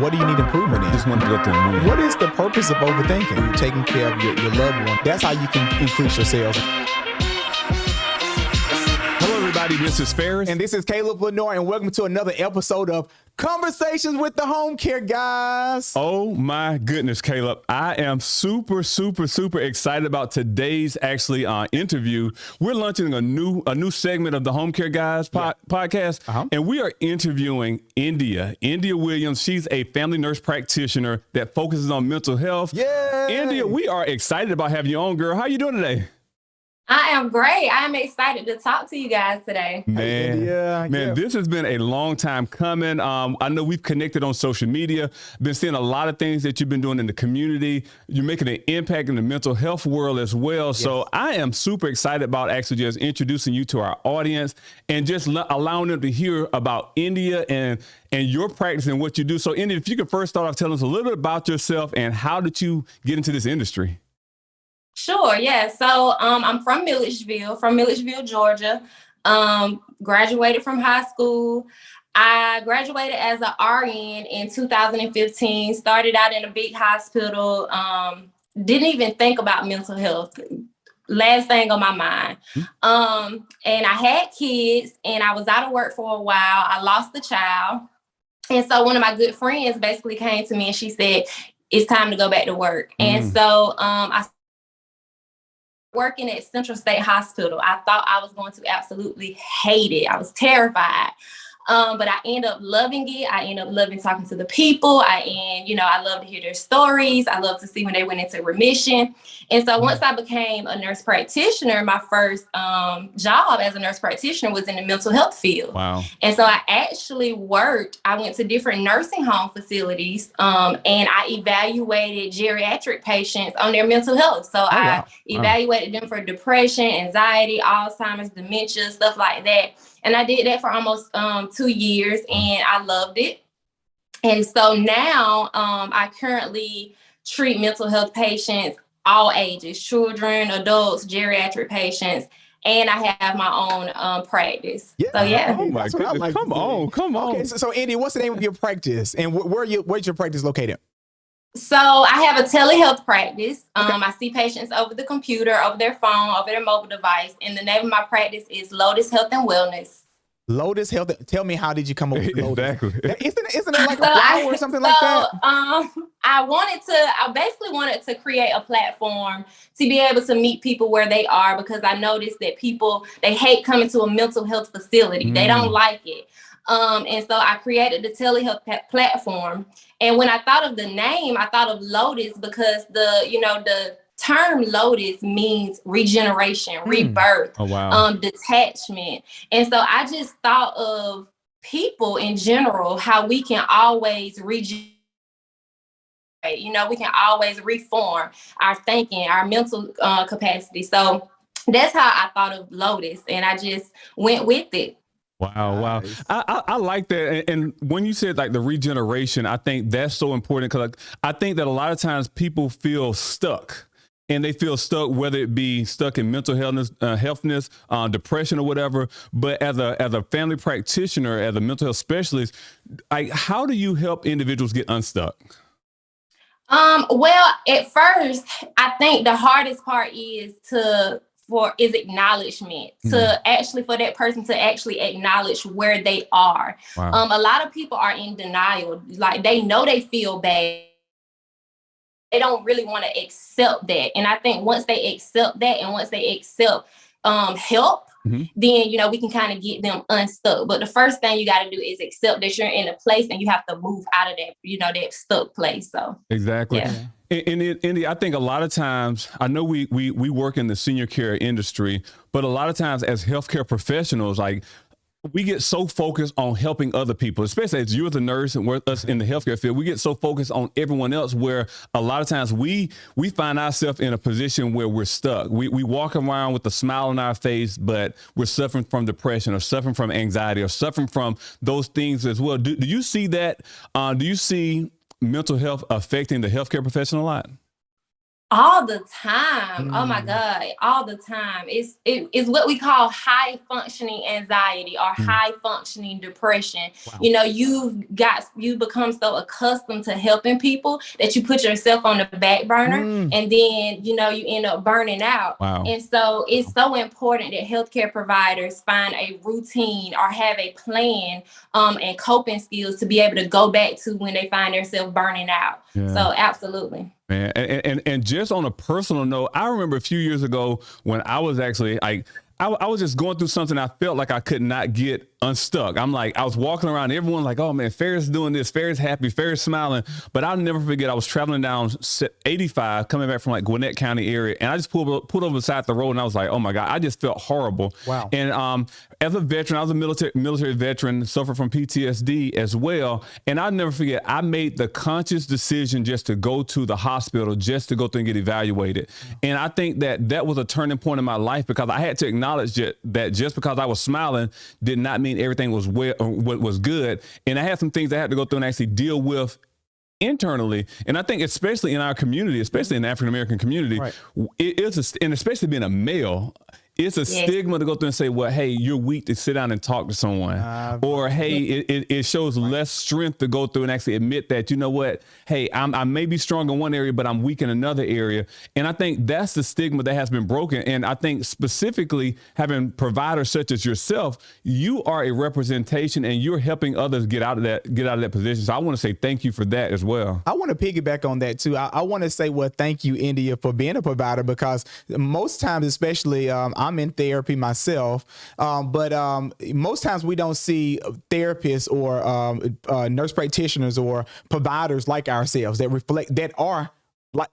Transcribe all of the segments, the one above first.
What do you need improvement in? Just want to go through and win. What is the purpose of overthinking? You're taking care of your loved one. That's how you can increase your sales. Hello, everybody. This is Faris. And this is Faris Flournoy, and welcome to another episode of Conversations with the Homecare Guyz. Oh my goodness, Caleb. I am super excited about today's interview. We're launching a new segment of the Homecare Guyz podcast, and we are interviewing India Williams. She's a family nurse practitioner that focuses on mental health. Yeah. India, we are excited about having you on, girl. How you doing today? I am great. I am excited to talk to you guys today. Man, this has been a long time coming. I know we've connected on social media, been seeing a lot of things that you've been doing in the community. You're making an impact in the mental health world as well. Yes. So I am super excited about actually just introducing you to our audience and just allowing them to hear about India and your practice and what you do. So India, if you could first start off telling us a little bit about yourself and how did you get into this industry? Sure, yeah. So I'm from Milledgeville, Georgia. Graduated from high school. I graduated as an RN in 2015, started out in a big hospital, didn't even think about mental health. Last thing on my mind. And I had kids and I was out of work for a while. I lost the child. And so one of my good friends basically came to me and she said, it's time to go back to work. And so I working at Central State Hospital. I thought I was going to absolutely hate it. I was terrified. But I end up loving it. I end up loving talking to the people. I love to hear their stories. I love to see when they went into remission. And so once I became a nurse practitioner, my first job as a nurse practitioner was in the mental health field. Wow. And so I actually I went to different nursing home facilities and I evaluated geriatric patients on their mental health. So I evaluated them for depression, anxiety, Alzheimer's, dementia, stuff like that. And I did that for almost 2 years and I loved it. And so now I currently treat mental health patients, all ages, children, adults, geriatric patients, and I have my own practice. Yeah. So yeah. Oh my goodness. Like come on. Okay, so Andy, what's the name of your practice and where's your practice located? So I have a telehealth practice. I see patients over the computer, over their phone, over their mobile device. And the name of my practice is Lotus Health and Wellness. Lotus Health. Tell me, how did you come up with Lotus? Exactly. Isn't it like a flower or something like that? I basically wanted to create a platform to be able to meet people where they are, because I noticed that people, they hate coming to a mental health facility. They don't like it. And so I created the telehealth platform. And when I thought of the name, I thought of Lotus because the term Lotus means regeneration, rebirth, detachment. And so I just thought of people in general, how we can always regenerate. We can always reform our thinking, our mental capacity. So that's how I thought of Lotus, and I just went with it. Wow. I like that. And when you said like the regeneration, I think that's so important because I think that a lot of times people feel stuck. And they feel stuck, whether it be stuck in mental healthness, depression or whatever. But as a family practitioner, as a mental health specialist, how do you help individuals get unstuck? Well, at first, I think the hardest part is acknowledgement, for that person to actually acknowledge where they are. Wow. A lot of people are in denial. Like they know they feel bad. They don't really want to accept that. And I think once they accept that and once they accept help, then, we can kind of get them unstuck. But the first thing you got to do is accept that you're in a place and you have to move out of that, that stuck place. So exactly. Yeah. And Indy, I think a lot of times, I know we work in the senior care industry, but a lot of times as healthcare professionals, like we get so focused on helping other people, especially as you as a nurse and we're us in the healthcare field, we get so focused on everyone else where a lot of times we find ourselves in a position where we're stuck. We walk around with a smile on our face, but we're suffering from depression or suffering from anxiety or suffering from those things as well. Do you see that? Do you see mental health affecting the healthcare professional a lot? All the time. Oh my God. All the time. It's what we call high functioning anxiety or high functioning depression. Wow. You know, you become so accustomed to helping people that you put yourself on the back burner, and then, you know, you end up burning out. Wow. And so it's so important that healthcare providers find a routine or have a plan and coping skills to be able to go back to when they find themselves burning out. Yeah. So absolutely. Man, and just on a personal note, I remember a few years ago when I was actually I was just going through something. I felt like I could not get unstuck. I was walking around, everyone like, oh man, Faris doing this, Faris happy, Faris smiling. But I'll never forget, I was traveling down 85, coming back from like Gwinnett County area, and I just pulled over beside the road, and I was like, oh my God, I just felt horrible. Wow. And as a veteran, I was a military veteran, suffered from PTSD as well. And I'll never forget, I made the conscious decision just to go to the hospital, just to go through and get evaluated. And I think that was a turning point in my life, because I had to acknowledge that just because I was smiling did not mean everything was was good. And I had some things I had to go through and actually deal with internally. And I think especially in our community, especially in the African-American community, right, and especially being a male, it's a stigma to go through and say, well, hey, you're weak to sit down and talk to someone. Or, hey, it shows less strength to go through and actually admit that, you know what, hey, I may be strong in one area, but I'm weak in another area. And I think that's the stigma that has been broken. And I think specifically having providers such as yourself, you are a representation and you're helping others get out of that position. So I want to say thank you for that as well. I want to piggyback on that too. I want to say, well, thank you, India, for being a provider, because most times, especially I'm in therapy myself, but most times we don't see therapists or nurse practitioners or providers like ourselves that are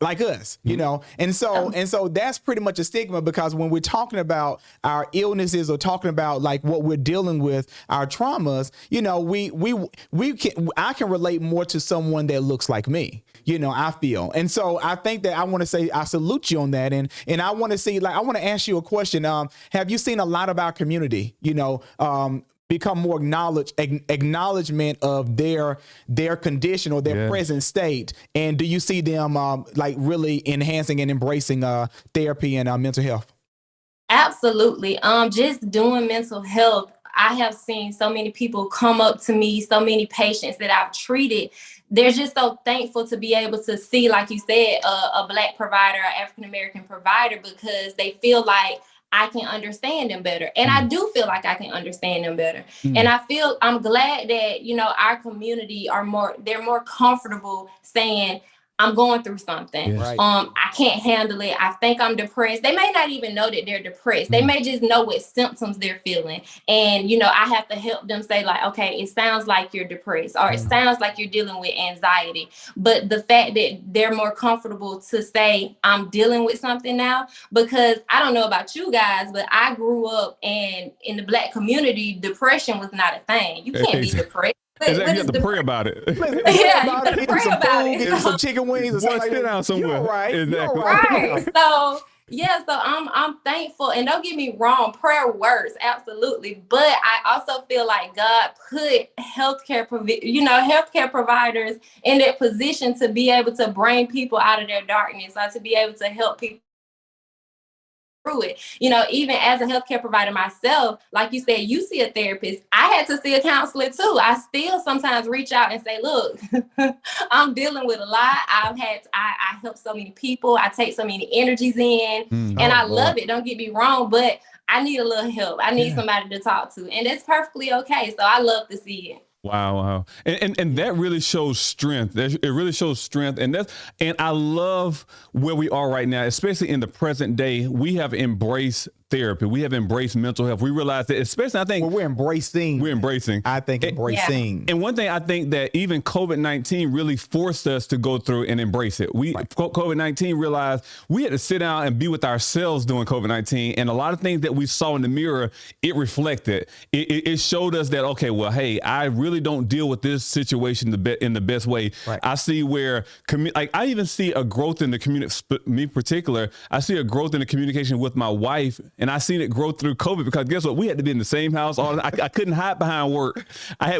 like us, you know, and so that's pretty much a stigma, because when we're talking about our illnesses or talking about like what we're dealing with, our traumas, you know, I can relate more to someone that looks like me, you know, I feel. And so I think that I want to say I salute you on that, and I want to see, like, I want to ask you a question. Have you seen a lot of our community, you know, become more acknowledgement of their condition or their present state? And do you see them like really enhancing and embracing therapy and mental health? Absolutely. Just doing mental health, I have seen so many people come up to me, so many patients that I've treated. They're just so thankful to be able to see, like you said, a Black provider, an African-American provider, because they feel like I can understand them better. And I do feel like I can understand them better. And I'm glad that, you know, our community they're more comfortable saying, I'm going through something. Yes. I can't handle it. I think I'm depressed. They may not even know that they're depressed. They may just know what symptoms they're feeling. And, you know, I have to help them say, like, okay, it sounds like you're depressed, or it sounds like you're dealing with anxiety. But the fact that they're more comfortable to say, I'm dealing with something now, because I don't know about you guys, but I grew up and in the Black community, depression was not a thing. You can't be depressed. You have to pray about it. Eat some chicken wings or something. Sit down somewhere. You're right. Exactly. You're right. So I'm thankful, and don't get me wrong, prayer works, absolutely. But I also feel like God put healthcare providers in that position to be able to bring people out of their darkness, or to be able to help people through it. You know, even as a healthcare provider myself, like you said, you see a therapist. I had to see a counselor too. I still sometimes reach out and say, look, I'm dealing with a lot. I help so many people. I take so many energies in, and I love it. Don't get me wrong, but I need a little help. I need somebody to talk to, and it's perfectly okay. So I love to see it. Wow. And that really shows strength. It really shows strength. And I love where we are right now, especially in the present day. We have embraced therapy. We have embraced mental health. We realize that, especially, I think we're embracing. I think embracing. And one thing I think that even COVID-19 really forced us to go through and embrace it. COVID-19 realized we had to sit down and be with ourselves during COVID-19. And a lot of things that we saw in the mirror, it reflected. It showed us that, okay, well, hey, I really don't deal with this situation in the best way. Right. I see where, I even see a growth in the community, me in particular, I see a growth in the communication with my wife and I seen it grow through COVID, because guess what? We had to be in the same house. I couldn't hide behind work.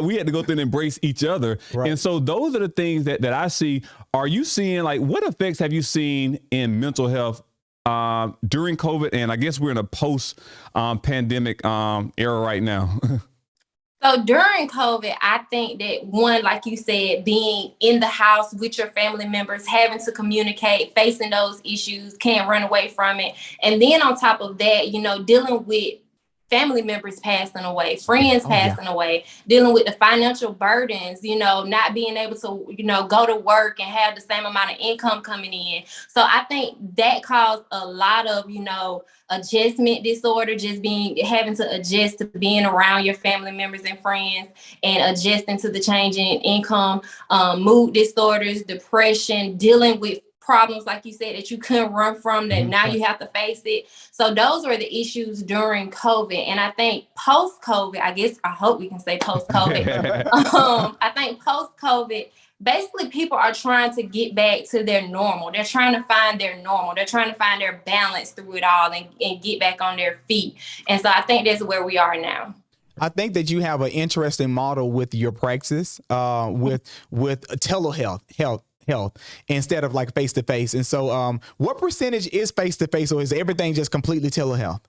We had to go through and embrace each other. Right. And so those are the things that I see. Are you seeing, like, what effects have you seen in mental health during COVID? And I guess we're in a post pandemic era right now. So during COVID, I think that one, like you said, being in the house with your family members, having to communicate, facing those issues, can't run away from it. And then on top of that, you know, dealing with family members passing away, friends passing away, dealing with the financial burdens, you know, not being able to, you know, go to work and have the same amount of income coming in. So I think that caused a lot of, you know, adjustment disorder, just having to adjust to being around your family members and friends, and adjusting to the changing income, mood disorders, depression, dealing with problems, like you said, that you couldn't run from, that now you have to face it. So those were the issues during COVID. And I think post-COVID, I hope we can say post-COVID. I think post-COVID, basically people are trying to get back to their normal. They're trying to find their normal. They're trying to find their balance through it all and get back on their feet. And so I think that's where we are now. I think that you have an interesting model with your practice, with telehealth, health instead of like face-to-face. And so what percentage is face-to-face, or is everything just completely telehealth?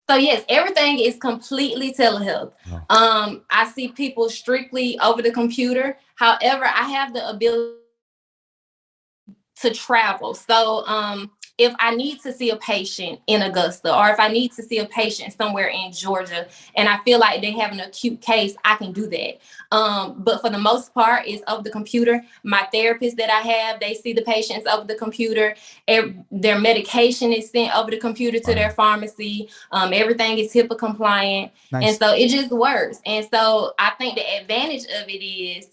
So yes, everything is completely telehealth. I see people strictly over the computer. However, I have the ability to travel. So if I need to see a patient in Augusta, or if I need to see a patient somewhere in Georgia, and I feel like they have an acute case, I can do that. But for the most part, it's over the computer. My therapist that I have, they see the patients over the computer. Their medication is sent over the computer to their pharmacy. Everything is HIPAA compliant. Nice. And so it just works. And so I think the advantage of it is,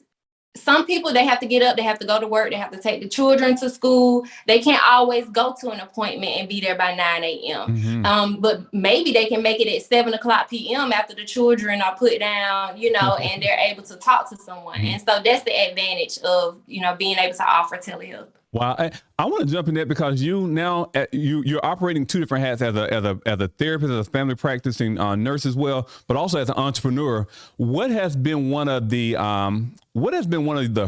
some people, they have to get up, they have to go to work, they have to take the children to school. They can't always go to an appointment and be there by 9 a.m. But maybe they can make it at 7:00 p.m. after the children are put down, you know, and they're able to talk to someone. And so that's the advantage of, you know, being able to offer telehealth. Wow, I want to jump in that, because you're operating two different hats, as a therapist, as a family practicing nurse as well, but also as an entrepreneur. What has been one of the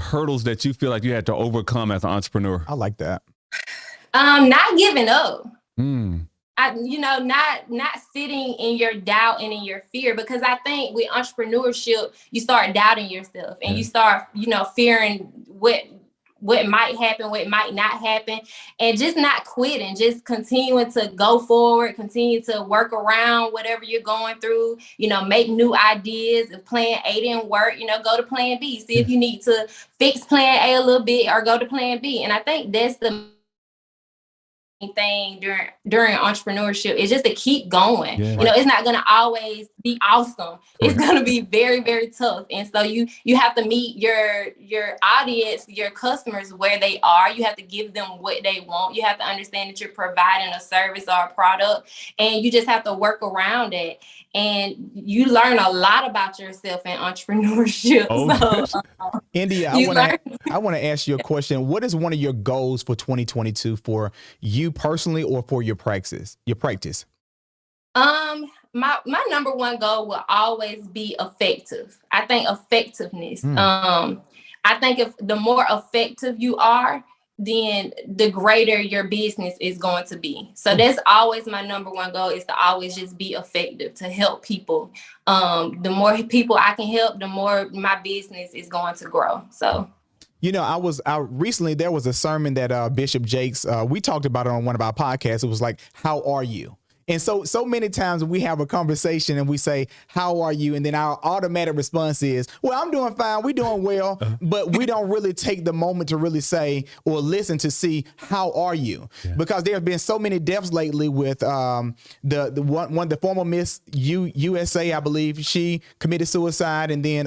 hurdles that you feel like you had to overcome as an entrepreneur? I like that. Not giving up. Not sitting in your doubt and in your fear, because I think with entrepreneurship, you start doubting yourself, and you start, you know, fearing what might happen, what might not happen, and just not quitting, just continuing to go forward, continue to work around whatever you're going through, you know, make new ideas. If plan A didn't work, you know, go to plan B, see if you need to fix plan A a little bit, or go to plan B. And I think that's the thing during entrepreneurship, is just to keep going. You know, it's not going to always be awesome. It's going to be very, very tough. And so you have to meet your audience, your customers where they are. You have to give them what they want. You have to understand that you're providing a service or a product, and you just have to work around it. And you learn a lot about yourself in entrepreneurship. India, I want to ask you a question. What is one of your goals for 2022 for you personally, or for your practice? My number one goal will always be effective. I think effectiveness. I think if the more effective you are, then the greater your business is going to be. So that's always my number one goal, is to always just be effective, to help people. The more people I can help, the more my business is going to grow. So, you know, recently there was a sermon that Bishop Jakes, we talked about it on one of our podcasts. It was like, how are you? And so many times we have a conversation and we say, how are you? And then our automatic response is, well, I'm doing fine. We're doing well. But we don't really take the moment to really say or listen to see, how are you? Because there have been so many deaths lately with the former Miss USA, I believe. She committed suicide. And then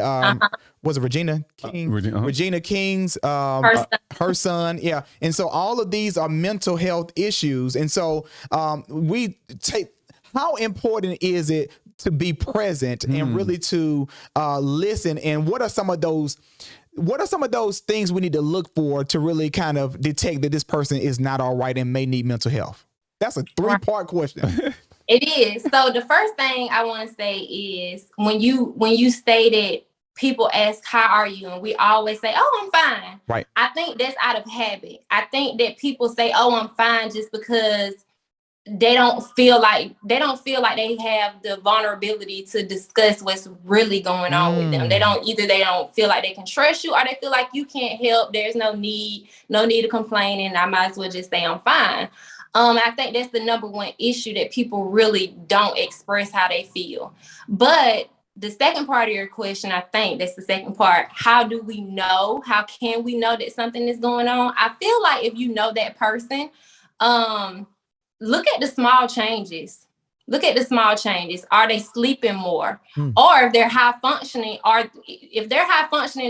was it Regina King? Regina King's her son. Yeah. And so all of these are mental health issues. And so how important is it to be present and really to listen? And what are some of those things we need to look for to really kind of detect that this person is not all right and may need mental health? That's a 3-part question. It is. So the first thing I want to say is when you stated people ask, how are you? And we always say, oh, I'm fine. Right. I think that's out of habit. I think that people say, oh, I'm fine just because they don't feel like they have the vulnerability to discuss what's really going on with them. They don't feel like they can trust you, or they feel like you can't help. There's no need to complain, and I might as well just say I'm fine. I think that's the number one issue, that people really don't express how they feel. But the second part of your question, I think that's the second part. How do we know? How can we know that something is going on? I feel like if you know that person, look at the small changes. Are they sleeping more? Or if they're high functioning,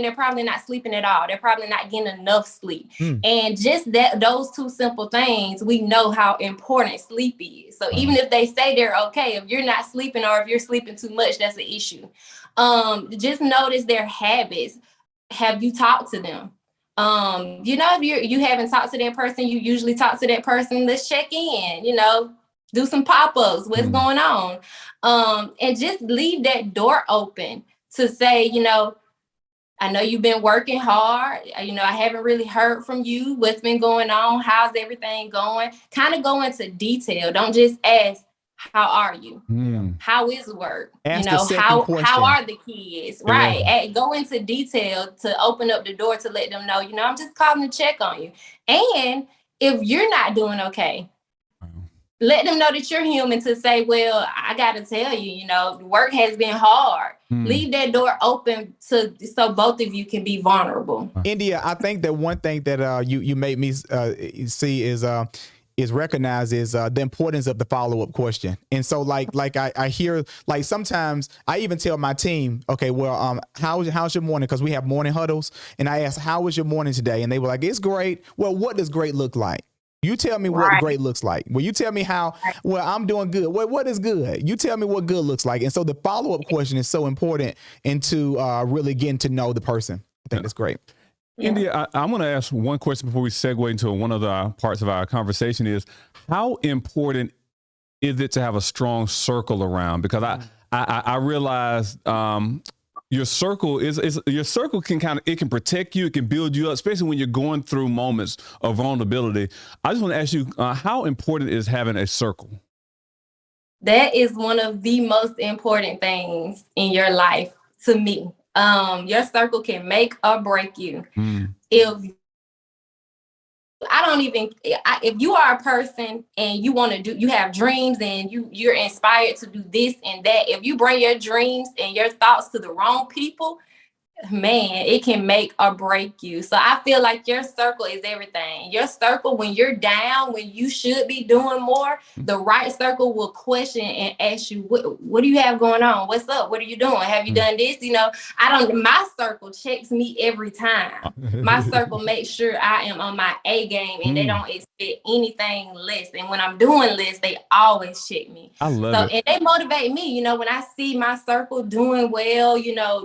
they're probably not sleeping at all. They're probably not getting enough sleep. And just those two simple things, we know how important sleep is. So even if they say they're okay, if you're not sleeping, or if you're sleeping too much, that's an issue. Just notice their habits. Have you talked to them? If you haven't talked to that person, you usually talk to that person. Let's check in, do some pop-ups, what's going on. And just leave that door open to say, I know you've been working hard. I haven't really heard from you. What's been going on? How's everything going? Kind of go into detail. Don't just ask, how are you? How is work? Ask how are the kids? Right. Go into detail to open up the door to let them know, I'm just calling to check on you. And if you're not doing okay, let them know that you're human, to say, well, I got to tell you, work has been hard. Leave that door open so both of you can be vulnerable. India, I think that one thing that you made me see is recognize is the importance of the follow-up question. And so like I hear, like sometimes I even tell my team, okay, well, how's your morning? Because we have morning huddles, and I ask, how was your morning today? And they were like, it's great. Well, what does great look like? You tell me what great looks like. Well, you tell me how, well, I'm doing good. What is good? You tell me what good looks like. And so the follow-up question is so important into really getting to know the person. I think that's great. India, I want to ask one question before we segue into one of the parts of our conversation is, how important is it to have a strong circle around? Because I realize your circle can protect you. It can build you up, especially when you're going through moments of vulnerability. I just want to ask you, how important is having a circle? That is one of the most important things in your life to me. Your circle can make or break you. If you are a person and you have dreams and you're inspired to do this and that, if you bring your dreams and your thoughts to the wrong people, man, it can make or break you. So I feel like your circle is everything. Your circle, when you're down, when you should be doing more, the right circle will question and ask you, what do you have going on? What's up? What are you doing? Have you done this? My circle checks me every time. My circle makes sure I am on my A game, and they don't expect anything less. And when I'm doing less, they always check me. I love it. And they motivate me, when I see my circle doing well,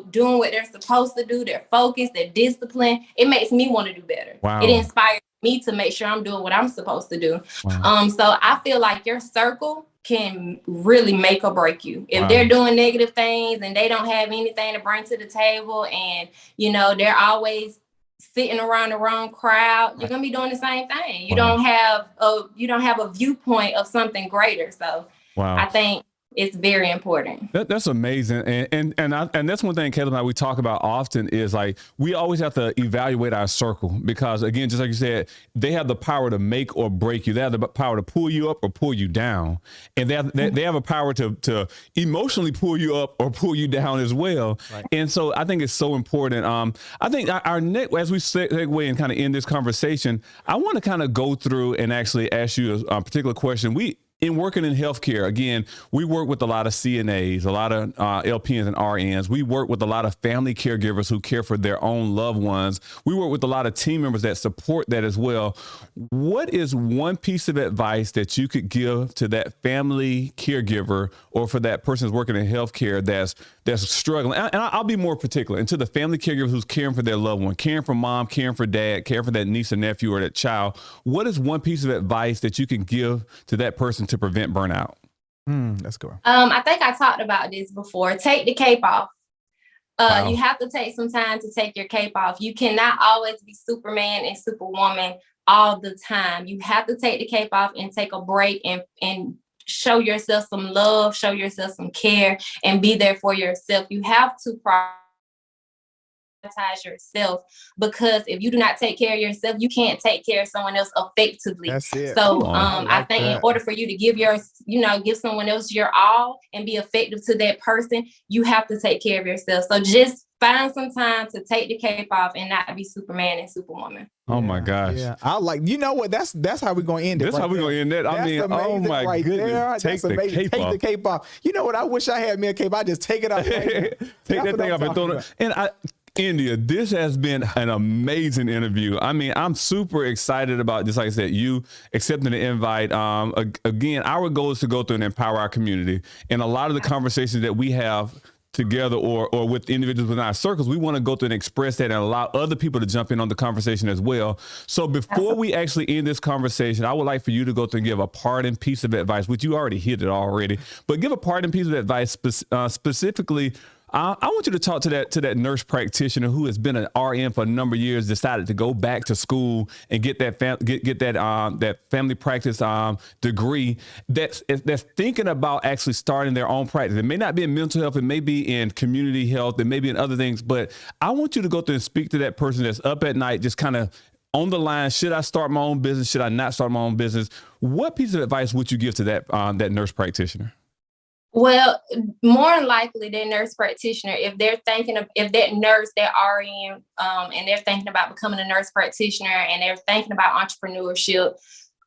doing what they're supposed to do, their focus, their discipline, it makes me want to do better. It inspires me to make sure I'm doing what I'm supposed to do. So I feel like your circle can really make or break you. If they're doing negative things and they don't have anything to bring to the table, and they're always sitting around the wrong crowd, you're gonna be doing the same thing. You don't have a viewpoint of something greater. So I think it's very important. That's amazing. And that's one thing Caleb and I, we talk about often is, like, we always have to evaluate our circle, because again, just like you said, they have the power to make or break you. They have the power to pull you up or pull you down. And they have a power to emotionally pull you up or pull you down as well. Right. And so I think it's so important. I think our next, as we segue and kind of end this conversation, I want to kind of go through and actually ask you a particular question. In working in healthcare, again, we work with a lot of CNAs, a lot of LPNs and RNs. We work with a lot of family caregivers who care for their own loved ones. We work with a lot of team members that support that as well. What is one piece of advice that you could give to that family caregiver, or for that person who's working in healthcare that's struggling? And I'll be more particular, and to the family caregiver who's caring for their loved one, caring for mom, caring for dad, caring for that niece or nephew or that child. What is one piece of advice that you can give to that person to prevent burnout? That's good. I think I talked about this before. Take the cape off. Wow. You have to take some time to take your cape off. You cannot always be Superman and Superwoman all the time. You have to take the cape off and take a break and show yourself some love, show yourself some care, and be there for yourself. You have to prioritize yourself, because if you do not take care of yourself, you can't take care of someone else effectively. That's it. So I I think that. in order for you to give give someone else your all and be effective to that person, you have to take care of yourself. So just find some time to take the cape off and not be Superman and Superwoman. Oh my gosh. Yeah. I like, you know what? That's how we're going to end it. That's how we're going to end it. I mean, oh my goodness. Take the cape off. You know what? I wish I had me a cape. I just take it off. Take that thing off and throw it. And India, this has been an amazing interview. I mean, I'm super excited about, just like I said, you accepting the invite. Again, our goal is to go through and empower our community. And a lot of the conversations that we have together or with individuals within our circles, we want to go through and express that and allow other people to jump in on the conversation as well. So before we actually end this conversation, I would like for you to go through and give a parting piece of advice, which you already hit it already, but give a parting piece of advice specifically. I want you to talk to that nurse practitioner who has been an RN for a number of years, decided to go back to school and get that that family practice degree. That's thinking about actually starting their own practice. It may not be in mental health, it may be in community health, it may be in other things. But I want you to go through and speak to that person that's up at night, just kind of on the line. Should I start my own business? Should I not start my own business? What piece of advice would you give to that nurse practitioner? Well, more than likely, their nurse practitioner, if that nurse, that RN, and they're thinking about becoming a nurse practitioner and they're thinking about entrepreneurship,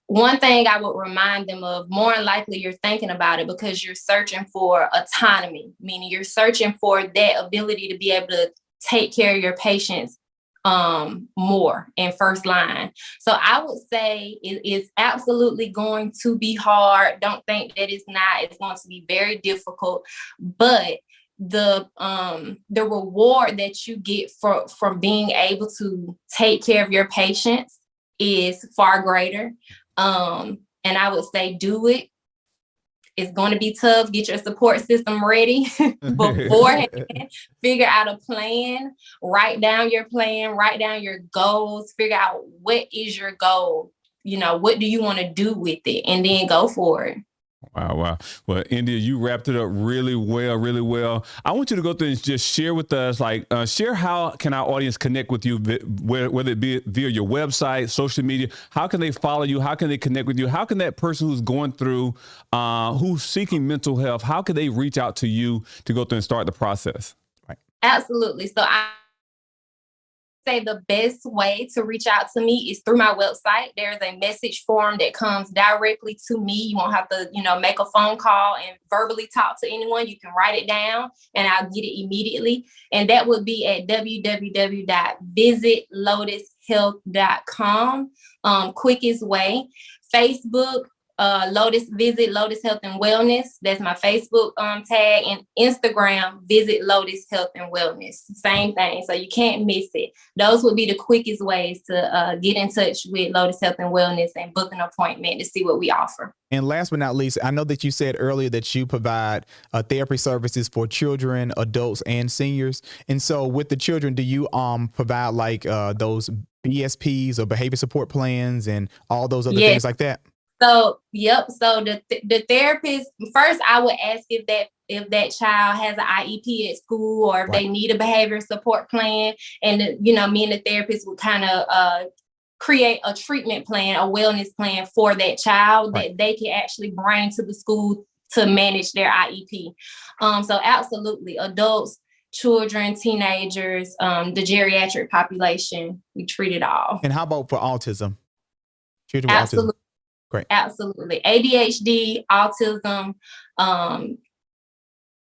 one thing I would remind them of, more than likely, you're thinking about it because you're searching for autonomy, meaning you're searching for that ability to be able to take care of your patients more in first line. So I would say it is absolutely going to be hard. Don't think that it's not. It's going to be very difficult, but the reward that you get from being able to take care of your patients is far greater. And I would say do it. It's going to be tough. Get your support system ready beforehand. Figure out a plan. Write down your plan. Write down your goals. Figure out what is your goal. What do you want to do with it? And then go for it. Wow. Well, India, you wrapped it up really well. I want you to go through and just share with us, share how can our audience connect with you, whether it be via your website, social media. How can they follow you? How can they connect with you? How can that person who's going through, who's seeking mental health, how can they reach out to you to go through and start the process? Right. Absolutely. So I say the best way to reach out to me is through my website. There's a message form that comes directly to me. You won't have to, make a phone call and verbally talk to anyone. You can write it down and I'll get it immediately. And that would be at www.visitlotushealth.com. Quickest way. Facebook, visit Lotus Health and Wellness. That's my Facebook tag, and Instagram, visit Lotus Health and Wellness. Same thing. So you can't miss it. Those would be the quickest ways to get in touch with Lotus Health and Wellness and book an appointment to see what we offer. And last but not least, I know that you said earlier that you provide therapy services for children, adults, and seniors. And so with the children, do you provide those BSPs or behavior support plans and all those other things like that? So, yep. So the therapist, first I would ask if that child has an IEP at school or if they need a behavior support plan. And, me and the therapist would kind of create a treatment plan, a wellness plan for that child that they can actually bring to the school to manage their IEP. So absolutely, adults, children, teenagers, the geriatric population, we treat it all. And how about for autism? Children with absolutely. Autism. Great. Absolutely. ADHD, autism,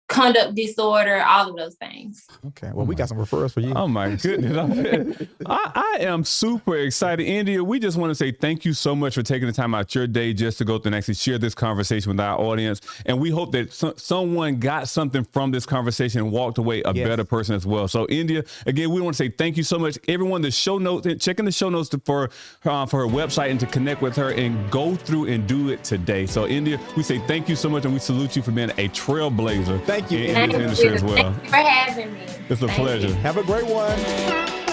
conduct disorder, all of those things. Okay. Well, we got some referrals for you. Oh my goodness. I am super excited. India, we just want to say thank you so much for taking the time out your day just to go through and actually share this conversation with our audience. And we hope that someone got something from this conversation and walked away a better person as well. So India, again, we want to say thank you so much. Everyone, the show notes, check in the show notes for her website and to connect with her and go through and do it today. So India, we say thank you so much and we salute you for being a trailblazer. Thank you. In this industry as well. Thank you for having me. It's a pleasure. Have a great one.